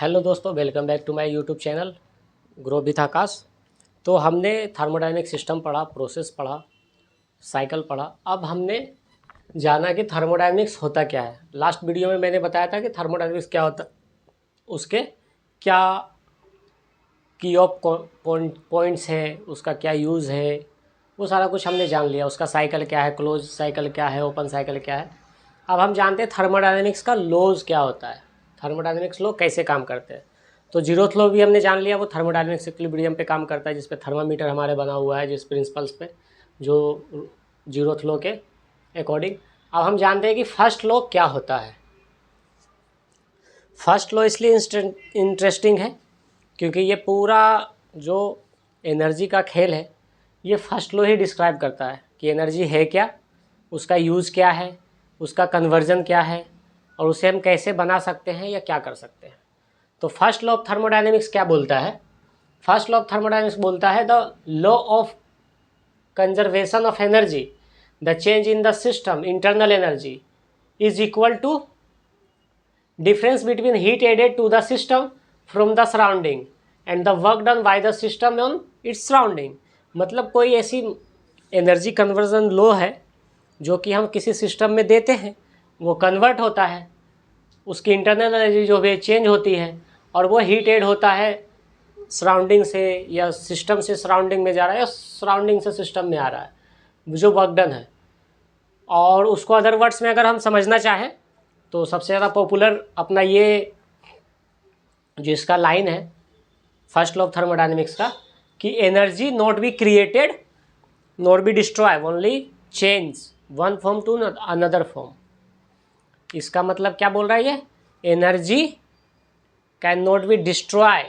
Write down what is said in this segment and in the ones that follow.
Hello दोस्तों, welcome back to my YouTube channel grow with Aakash. तो हमने थर्मोडायनेमिक सिस्टम पढ़ा, प्रोसेस पढ़ा, साइकिल पढ़ा। अब हमने जाना कि थर्मोडायनेमिक्स होता क्या है। लास्ट वीडियो में मैंने बताया था कि थर्मोडायनेमिक्स क्या होता, उसके क्या की ऑफ पॉइंट्स है, उसका क्या यूज़ है, वो सारा कुछ हमने जान लिया। उसका साइकिल क्या है, क्लोज साइकिल क्या है, ओपन साइकिल क्या है। अब हम जानते हैं थर्मोडायनेमिक्स का लॉज क्या होता है, थर्मोडायनेमिक्स लॉ कैसे काम करते हैं। तो जीरोथ लॉ भी हमने जान लिया, वो थर्मोडायनेमिक्स इक्विलिब्रियम पे काम करता है, जिस पे थर्मामीटर हमारे बना हुआ है, जिस प्रिंसिपल्स पे, जो जीरोथ लॉ के अकॉर्डिंग। अब हम जानते हैं कि फर्स्ट लॉ क्या होता है। फर्स्ट लॉ इसलिए इंटरेस्टिंग है क्योंकि ये पूरा जो एनर्जी का खेल है, ये फर्स्ट लॉ ही डिस्क्राइब करता है कि एनर्जी है क्या, उसका यूज़ क्या है, उसका कन्वर्जन क्या है, और उसे हम कैसे बना सकते हैं या क्या कर सकते हैं। तो फर्स्ट लॉ ऑफ थर्मोडायनेमिक्स क्या बोलता है? फर्स्ट लॉ ऑफ थर्मोडायनेमिक्स बोलता है the law of conservation of energy, the change in the system internal energy is equal to difference between heat added to the system from the surrounding and the work done by the system on its surrounding। मतलब कोई ऐसी energy conversion law है जो कि हम किसी system में देते हैं, वो कन्वर्ट होता है, उसकी इंटरनल एनर्जी जो भी चेंज होती है, और वो हीट एड होता है सराउंडिंग से, या सिस्टम से सराउंडिंग में जा रहा है, या सराउंडिंग से सिस्टम में आ रहा है, जो वर्क डन है। और उसको अदर वर्ड्स में अगर हम समझना चाहें तो सबसे ज़्यादा पॉपुलर अपना ये जो इसका लाइन है फर्स्ट लॉ ऑफ थर्मोडायनेमिक्स का, कि energy not be created not be destroy, only change one form to another form. इसका मतलब क्या बोल रहा है ये? Energy can not be destroy,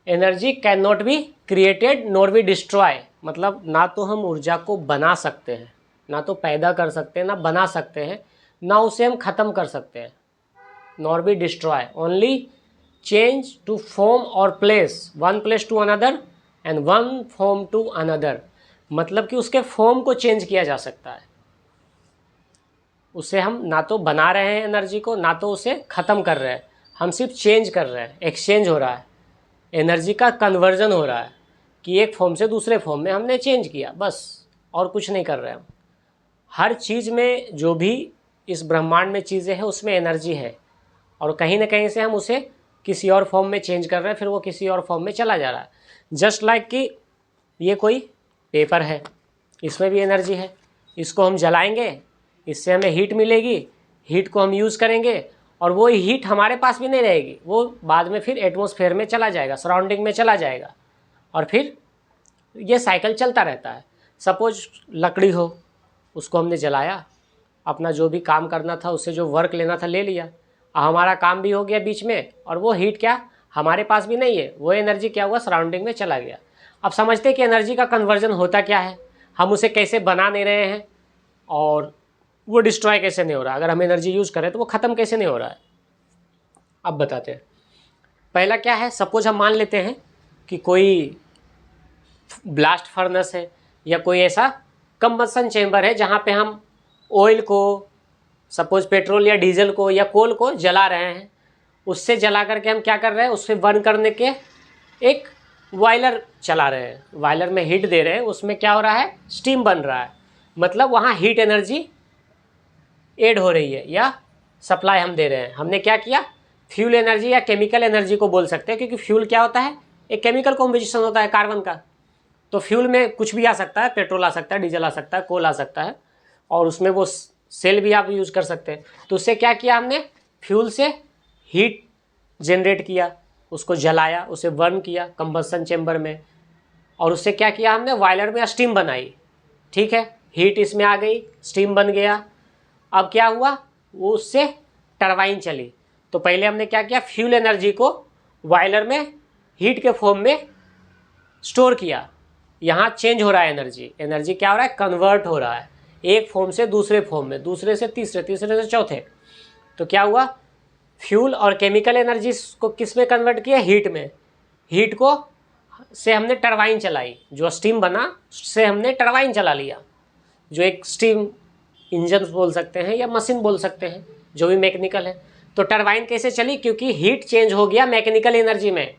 energy can not be created not be destroy. मतलब ना तो हम ऊर्जा को बना सकते हैं, ना तो पैदा कर सकते हैं, ना बना सकते हैं, ना उसे हम ख़त्म कर सकते हैं, nor be destroy, only change to form और place, one place to another and one form to another. मतलब कि उसके फॉर्म को चेंज किया जा सकता है, उसे हम ना तो बना रहे हैं एनर्जी को, ना तो उसे ख़त्म कर रहे हैं, हम सिर्फ चेंज कर रहे हैं, एक्सचेंज हो रहा है, एनर्जी का कन्वर्जन हो रहा है कि एक फॉर्म से दूसरे फॉर्म में हमने चेंज किया, बस, और कुछ नहीं कर रहे हम। हर चीज़ में, जो भी इस ब्रह्मांड में चीज़ें हैं, उसमें एनर्जी है, और कहीं ना कहीं से हम उसे किसी और फॉर्म में चेंज कर रहे हैं, फिर वो किसी और फॉर्म में चला जा रहा है। जस्ट लाइक कि ये कोई पेपर है, इसमें भी एनर्जी है, इसको हम जलाएंगे, इससे हमें हीट मिलेगी, हीट को हम यूज़ करेंगे, और वो हीट हमारे पास भी नहीं रहेगी, वो बाद में फिर एटमॉस्फेयर में चला जाएगा, सराउंडिंग में चला जाएगा, और फिर ये साइकिल चलता रहता है। सपोज लकड़ी हो, उसको हमने जलाया, अपना जो भी काम करना था, उससे जो वर्क लेना था ले लिया, हमारा काम भी हो गया बीच में, और वो हीट क्या हमारे पास भी नहीं है, वो एनर्जी क्या हुआ, सराउंडिंग में चला गया। अब समझते हैं कि एनर्जी का कन्वर्जन होता क्या है, हम उसे कैसे बना नहीं रहे हैं, और वो डिस्ट्रॉय कैसे नहीं हो रहा। अगर हम एनर्जी यूज़ करें तो वो ख़त्म कैसे नहीं हो रहा है, अब बताते हैं। पहला क्या है, सपोज हम मान लेते हैं कि कोई ब्लास्ट फर्नेस है, या कोई ऐसा कंबसन चेंबर है जहाँ पे हम ऑयल को, सपोज पेट्रोल या डीजल को या कोल को जला रहे हैं। उससे जला करके हम क्या कर रहे हैं, उससे बर्न करने के एक बॉयलर चला रहे हैं, बॉयलर में हीट दे रहे हैं, उसमें क्या हो रहा है, स्टीम बन रहा है। मतलब वहाँ हीट एनर्जी ऐड हो रही है, या सप्लाई हम दे रहे हैं। हमने क्या किया, फ्यूल एनर्जी या केमिकल एनर्जी को बोल सकते हैं, क्योंकि फ्यूल क्या होता है, एक केमिकल कॉम्पोजिशन होता है कार्बन का। तो फ्यूल में कुछ भी आ सकता है, पेट्रोल आ सकता है, डीजल आ सकता है, कोल आ सकता है, और उसमें वो सेल भी आप यूज़ कर सकते हैं। तो उससे क्या किया हमने, फ्यूल से हीट जनरेट किया, उसको जलाया, उसे बर्न किया कंबसन चेंबर में, और उससे क्या किया हमने, बॉयलर में स्टीम बनाई। ठीक है, हीट इसमें आ गई, स्टीम बन गया। अब क्या हुआ, वो उससे टरबाइन चली। तो पहले हमने क्या किया, फ्यूल एनर्जी को बॉयलर में हीट के फॉर्म में स्टोर किया। यहाँ चेंज हो रहा है एनर्जी, एनर्जी क्या हो रहा है, कन्वर्ट हो रहा है, एक फॉर्म से दूसरे फॉर्म में, दूसरे से तीसरे, तीसरे से चौथे। तो क्या हुआ, फ्यूल और केमिकल एनर्जी को किस में कन्वर्ट किया, हीट में। हीट को से हमने टरबाइन चलाई, जो स्टीम बना उससे हमने टरबाइन चला लिया, जो एक स्टीम इंजन बोल सकते हैं या मशीन बोल सकते हैं, जो भी मैकेनिकल है। तो टरबाइन कैसे चली? क्योंकि हीट चेंज हो गया मैकेनिकल एनर्जी में,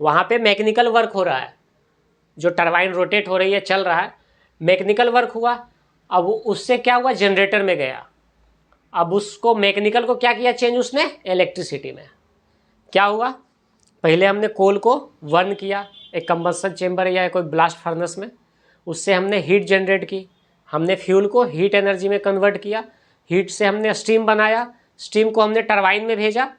वहाँ पे मैकेनिकल वर्क हो रहा है, जो टरबाइन रोटेट हो रही है, चल रहा है, मैकेनिकल वर्क हुआ। अब उससे क्या हुआ? जनरेटर में गया। अब उसको मैकेनिकल को क्या किया चेंज उसने? इलेक्ट्रिसिटी में। क्या हुआ? पहले हमने कोल को बर्न किया एक कंबस्शन चेम्बर या कोई ब्लास्ट फर्नेस में, उससे हमने हीट जनरेट की, हमने फ्यूल को हीट एनर्जी में कन्वर्ट किया, हीट से हमने स्टीम बनाया, स्टीम को हमने टरबाइन में भेजा,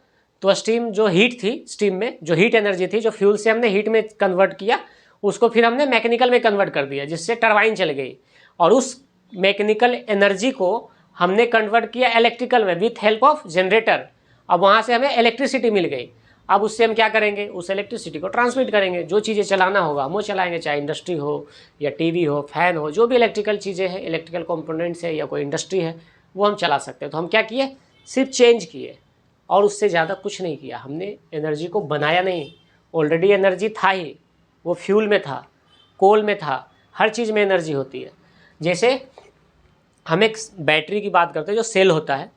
तो स्टीम जो हीट थी, स्टीम में जो हीट एनर्जी थी, जो फ्यूल से हमने हीट में कन्वर्ट किया, उसको फिर हमने मैकेनिकल में कन्वर्ट कर दिया, जिससे टरबाइन चल गई। और उस मैकेनिकल एनर्जी को हमने कन्वर्ट किया इलेक्ट्रिकल में विथ हेल्प ऑफ जनरेटर। अब वहाँ से हमें इलेक्ट्रिसिटी मिल गई। अब उससे हम क्या करेंगे? उस इलेक्ट्रिसिटी को ट्रांसमिट करेंगे, जो चीज़ें चलाना होगा हम वो चलाएंगे, चाहे इंडस्ट्री हो या टीवी हो, फैन हो, जो भी इलेक्ट्रिकल चीज़ें हैं, इलेक्ट्रिकल कंपोनेंट्स है या कोई इंडस्ट्री है, वो हम चला सकते हैं। तो हम क्या किए? सिर्फ चेंज किए और उससे ज़्यादा कुछ नहीं किया। हमने एनर्जी को बनाया नहीं, ऑलरेडी एनर्जी था ही, वो फ्यूल में था, कोल में था, हर चीज़ में एनर्जी होती है। जैसे हम एक बैटरी की बात करते हैं, जो सेल होता है,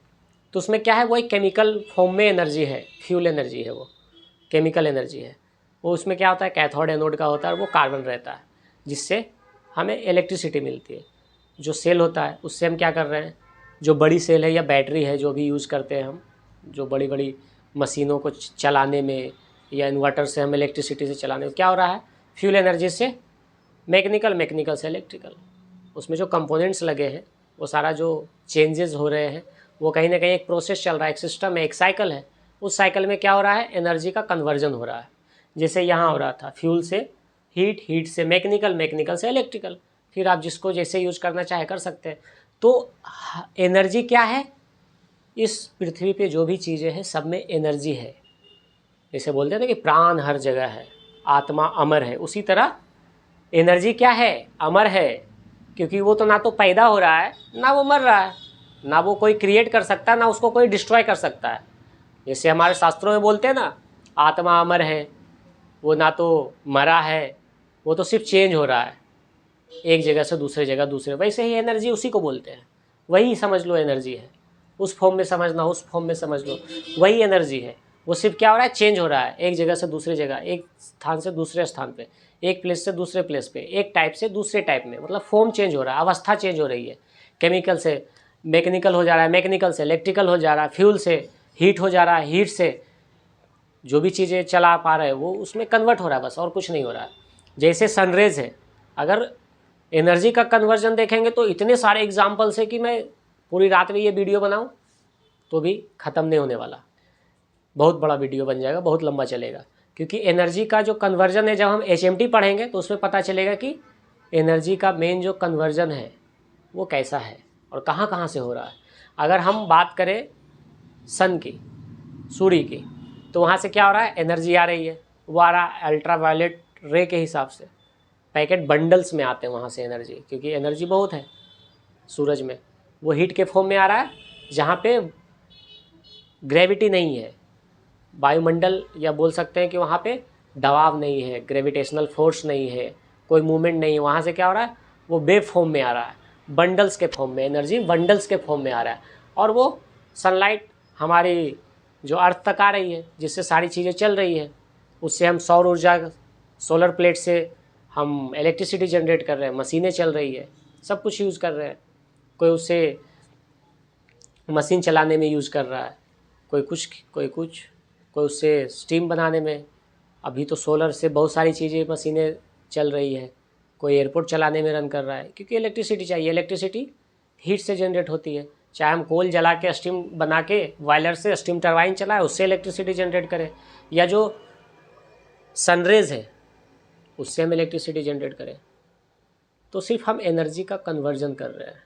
तो उसमें क्या है? वो एक केमिकल फॉर्म में एनर्जी है, फ्यूल एनर्जी है, वो केमिकल एनर्जी है। वो उसमें क्या होता है? कैथोड एनोड का होता है, वो कार्बन रहता है, जिससे हमें इलेक्ट्रिसिटी मिलती है। जो सेल होता है उससे हम क्या कर रहे हैं? जो बड़ी सेल है या बैटरी है, जो भी यूज़ करते हैं हम, जो बड़ी बड़ी मशीनों को चलाने में या इन्वर्टर से हम इलेक्ट्रिसिटी से चलाने में, क्या हो रहा है? फ्यूल एनर्जी से मैकेनिकल, मैकेनिकल से इलेक्ट्रिकल। उसमें जो कंपोनेंट्स लगे हैं, वो सारा जो चेंजेस हो रहे हैं, वो कहीं ना कहीं एक प्रोसेस चल रहा है, एक सिस्टम है, एक साइकिल है। उस साइकिल में क्या हो रहा है? एनर्जी का कन्वर्जन हो रहा है। जैसे यहाँ हो रहा था, फ्यूल से हीट, हीट से मैकेनिकल, मैकेनिकल से इलेक्ट्रिकल। फिर आप जिसको जैसे यूज करना चाहे कर सकते हैं। तो एनर्जी क्या है? इस पृथ्वी पे जो भी चीज़ें हैं सब में एनर्जी है। जैसे बोलते हैं ना कि प्राण हर जगह है, आत्मा अमर है, उसी तरह एनर्जी क्या है? अमर है। क्योंकि वो तो ना तो पैदा हो रहा है, ना वो मर रहा है, ना वो कोई क्रिएट कर सकता है, ना उसको कोई डिस्ट्रॉय कर सकता है। जैसे हमारे शास्त्रों में बोलते हैं ना, आत्मा अमर है, वो ना तो मरा है, वो तो सिर्फ चेंज हो रहा है एक जगह से दूसरे जगह, दूसरे। वैसे ही एनर्जी उसी को बोलते हैं, वही समझ लो एनर्जी है। उस फॉर्म में समझना, उस फॉर्म में समझ लो, वही एनर्जी है। वो सिर्फ क्या हो रहा है? चेंज हो रहा है एक जगह से दूसरी जगह, एक स्थान से दूसरे स्थान पे, एक प्लेस से दूसरे प्लेस पे, एक टाइप से दूसरे टाइप में। मतलब फॉर्म चेंज हो रहा है, अवस्था चेंज हो रही है। केमिकल से मैकेनिकल हो जा रहा है, मैकेनिकल से इलेक्ट्रिकल हो जा रहा है, फ्यूल से हीट हो जा रहा है, हीट से जो भी चीज़ें चला पा रहे हैं वो उसमें कन्वर्ट हो रहा है, बस और कुछ नहीं हो रहा है। जैसे सनरेज है, अगर एनर्जी का कन्वर्जन देखेंगे तो इतने सारे एग्जाम्पल्स है कि मैं पूरी रात में ये वीडियो बनाऊं तो भी ख़त्म नहीं होने वाला। बहुत बड़ा वीडियो बन जाएगा, बहुत लंबा चलेगा। क्योंकि एनर्जी का जो कन्वर्जन है, जब हम HMT पढ़ेंगे तो उसमें पता चलेगा कि एनर्जी का मेन जो कन्वर्जन है वो कैसा है और कहाँ कहाँ से हो रहा है। अगर हम बात करें सन की, सूर्य की, तो वहाँ से क्या हो रहा है? एनर्जी आ रही है, वो आ रहा है अल्ट्रावायलेट रे के हिसाब से, पैकेट बंडल्स में आते हैं वहाँ से एनर्जी, क्योंकि एनर्जी बहुत है सूरज में। वो हीट के फॉर्म में आ रहा है, जहाँ पे ग्रेविटी नहीं है, वायुमंडल, या बोल सकते हैं कि वहाँ पे दबाव नहीं है, ग्रेविटेशनल फोर्स नहीं है, कोई मूवमेंट नहीं है। वहाँ से क्या हो रहा है? वो वेव फॉर्म में आ रहा है, बंडल्स के फॉर्म में, एनर्जी बंडल्स के फॉर्म में आ रहा है। और वो सनलाइट हमारी जो अर्थ तक आ रही है, जिससे सारी चीज़ें चल रही है, उससे हम सौर ऊर्जा, सोलर प्लेट से हम इलेक्ट्रिसिटी जनरेट कर रहे हैं, मशीनें चल रही है, सब कुछ यूज़ कर रहे हैं। कोई उससे मशीन चलाने में यूज़ कर रहा है, कोई कुछ, कोई उससे स्टीम बनाने में। अभी तो सोलर से बहुत सारी चीज़ें, मशीनें चल रही है, कोई एयरपोर्ट चलाने में रन कर रहा है, क्योंकि इलेक्ट्रिसिटी चाहिए। इलेक्ट्रिसिटी हीट से जनरेट होती है, चाहे हम कोल जला के स्टीम बना के बॉयलर से स्टीम टरबाइन चलाए, उससे इलेक्ट्रिसिटी जनरेट करें, या जो सनरेज है उससे हम इलेक्ट्रिसिटी जनरेट करें। तो सिर्फ हम एनर्जी का कन्वर्जन कर रहे हैं,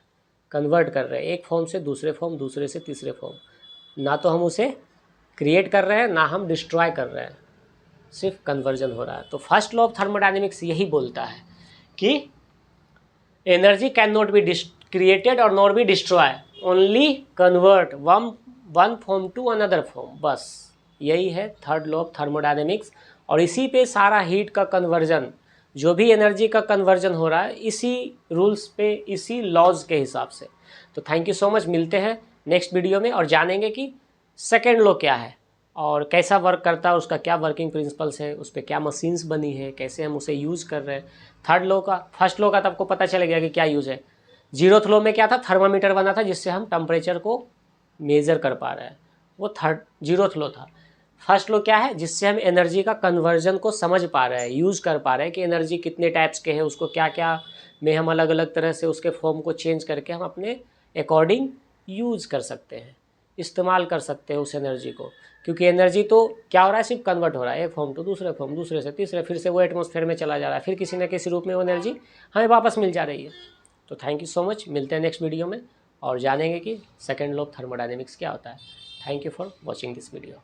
कन्वर्ट कर रहे हैं एक फॉर्म से दूसरे फॉर्म, दूसरे से तीसरे फॉर्म। ना तो हम उसे क्रिएट कर रहे हैं, ना हम डिस्ट्रॉय कर रहे हैं, सिर्फ कन्वर्जन हो रहा है। तो फर्स्ट लॉ ऑफ थर्मोडायनेमिक्स यही बोलता है कि energy can not be created और not be destroy, only convert one form to another form. बस यही है थर्ड लॉ ऑफ थर्मोडायनेमिक्स। और इसी पे सारा हीट का कन्वर्जन, जो भी एनर्जी का कन्वर्जन हो रहा है, इसी रूल्स पे, इसी लॉज के हिसाब से। तो थैंक यू सो मच, मिलते हैं नेक्स्ट वीडियो में और जानेंगे कि सेकेंड लॉ क्या है और कैसा वर्क करता है, उसका क्या वर्किंग प्रिंसिपल्स है, उस पर क्या मशीन्स बनी है, कैसे हम उसे यूज़ कर रहे हैं। थर्ड लॉ का, फर्स्ट लॉ का तो आपको पता चल गया कि क्या यूज़ है। जीरोथ लॉ में क्या था, थर्मामीटर बना था जिससे हम टेम्परेचर को मेज़र कर पा रहे हैं, वो थर्ड जीरोथ लॉ था। फर्स्ट लॉ क्या है, जिससे हम एनर्जी का कन्वर्जन को समझ पा रहे हैं, यूज़ कर पा रहे हैं कि एनर्जी कितने टाइप्स के हैं, उसको क्या क्या में हम अलग अलग तरह से उसके फॉर्म को चेंज करके हम अपने अकॉर्डिंग यूज़ कर सकते हैं, इस्तेमाल कर सकते हैं उस एनर्जी को। क्योंकि एनर्जी तो क्या हो रहा है, सिर्फ कन्वर्ट हो रहा है, एक फॉर्म टू दूसरे फॉर्म, दूसरे से तीसरे, फिर से वो एटमॉस्फेयर में चला जा रहा है, फिर किसी न किसी रूप में वो एनर्जी हमें वापस मिल जा रही है। तो थैंक यू सो मच, मिलते हैं नेक्स्ट वीडियो में और जानेंगे कि सेकेंड लॉ ऑफ थर्मोडायनेमिक्स क्या होता है। Thank you for watching this video.